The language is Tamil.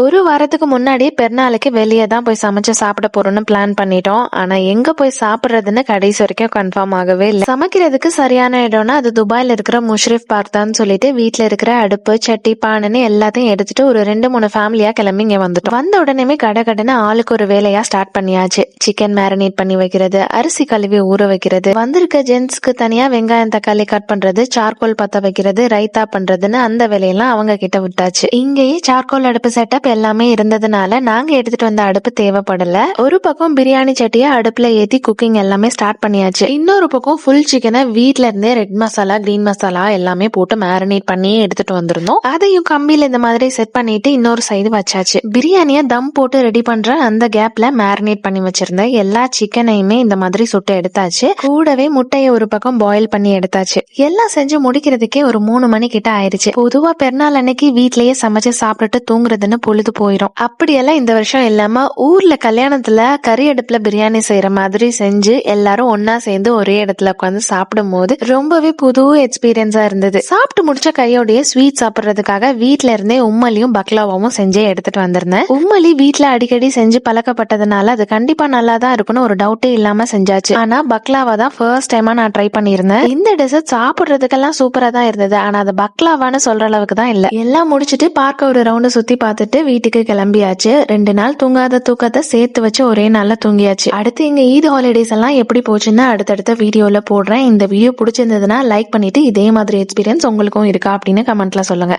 ஒரு வாரத்துக்கு முன்னாடியே பெருநாளைக்கு வெளியே தான் போய் சமைச்சு சாப்பிட போறோம்னு பிளான் பண்ணிட்டோம். ஆனா எங்க போய் சாப்பிடுறதுன்னு கடைசி வரைக்கும் கன்ஃபார்ம் ஆகவே இல்லை. சமைக்கிறதுக்கு சரியான இடம்னா அது துபாயில இருக்கிற முஷ்ரிஃப் பார்க் தான் சொல்லிட்டு வீட்டுல இருக்கிற அடுப்பு சட்டி பானைன்னு எல்லாத்தையும் எடுத்துட்டு ஒரு 2-3 ஃபேமிலியா கிளம்பி இங்க வந்துட்டோம். வந்த உடனே கடகடன்னு ஆளுக்கு ஒரு வேலையா ஸ்டார்ட் பண்ணியாச்சு. சிக்கன் மேரினேட் பண்ணி வைக்கிறது, அரிசி கழுவி ஊற வைக்கிறது, வந்திருக்க ஜென்ட்ஸ்க்கு தனியா வெங்காயம் தக்காளி கட் பண்றது, சார்கோல் பத்த வைக்கிறது, ரைத்தா பண்றதுன்னு அந்த வேலையெல்லாம் அவங்க கிட்ட விட்டாச்சு. இங்கேயே சார்கோல் அடுப்பு செட்டப் எல்லாமே இருந்ததுனால நாங்க எடுத்துட்டு வந்த அடுப்பு தேவைப்படல. ஒரு பக்கம் பிரியாணி சட்டியை அடுப்புல ஏத்தி குக்கிங் எல்லாமே ஸ்டார்ட் பண்ணியாச்சு. இன்னொரு பக்கம் ஃபுல் சிக்கனை வீட்ல இருந்தே ரெட் மசாலா கிரீன் மசாலா எல்லாமே போட்டு மேரினேட் பண்ணி எடுத்துட்டு வந்திருந்தோம். அதையும் கம்பியில இந்த மாதிரி செட் பண்ணிட்டு இன்னொரு சைடு வச்சாச்சு. பிரியாணிய தம் போட்டு ரெடி பண்ற அந்த கேப்ல மேரினேட் பண்ணி வச்சிருந்த எல்லா சிக்கனையுமே இந்த மாதிரி சுட்டு எடுத்தாச்சு. கூடவே முட்டையை ஒரு பக்கம் பாயில் பண்ணி எடுத்தாச்சு. எல்லாம் செஞ்சு முடிக்கிறதுக்கே ஒரு 3 மணி கிட்ட ஆயிருச்சு. பொதுவா பெருநாள் அன்னைக்கு வீட்லயே சமைச்சு சாப்பிட்டுட்டு தூங்குறதுன்னு பொழுது போயிடும். அப்படியெல்லாம் இந்த வருஷம் இல்லாம ஊர்ல கல்யாணத்துல கறி அடுப்புல பிரியாணி செய்யற மாதிரி செஞ்சு எல்லாரும் ஒன்னா சேர்ந்து ஒரே இடத்துல உட்காந்து சாப்பிடும் போது ரொம்பவே புது எக்ஸ்பீரியன்ஸா இருந்தது. சாப்பிட்டு முடிச்ச கையோடைய ஸ்வீட் சாப்பிடுறதுக்காக வீட்ல இருந்தே உம்மலியும் பக்லாவாவும் செஞ்சே எடுத்துட்டு வந்திருந்தேன். உம்மலி வீட்ல அடிக்கடி செஞ்சு பழக்கப்பட்டதுனால அது கண்டிப்பா நல்லா தான் இருக்குன்னு ஒரு டவுட்டே இல்லாம செஞ்சாச்சு. ஆனா பக்லாவா தான் ஃபர்ஸ்ட் டைமா நான் ட்ரை பண்ணியிருந்தேன். இந்த டெசர்ட் சாப்பிடுறதுக்கெல்லாம் சூப்பரா தான் இருந்தது. ஆனா அது பக்லாவான்னு சொல்ற அளவுக்கு தான் இல்ல. எல்லாம் முடிச்சிட்டு பார்க்க ஒரு ரவுண்டு சுத்தி பார்த்துட்டு வீட்டுக்கு கிளம்பியாச்சு. 2 நாள் தூங்காத தூக்கத்தை சேர்த்து வச்சு ஒரே நாள்ல தூங்கியாச்சு. அடுத்து இங்க ஈத் ஹாலிடேஸ் எல்லாம் எப்படி போச்சுன்னு அடுத்தடுத்த வீடியோல போடுறேன். இந்த வீடியோ பிடிச்சிருந்ததுன்னா லைக் பண்ணிட்டு இதே மாதிரி எக்ஸ்பீரியன்ஸ் உங்களுக்கும் இருக்கா அப்படின்னு கமெண்ட்ல சொல்லுங்க.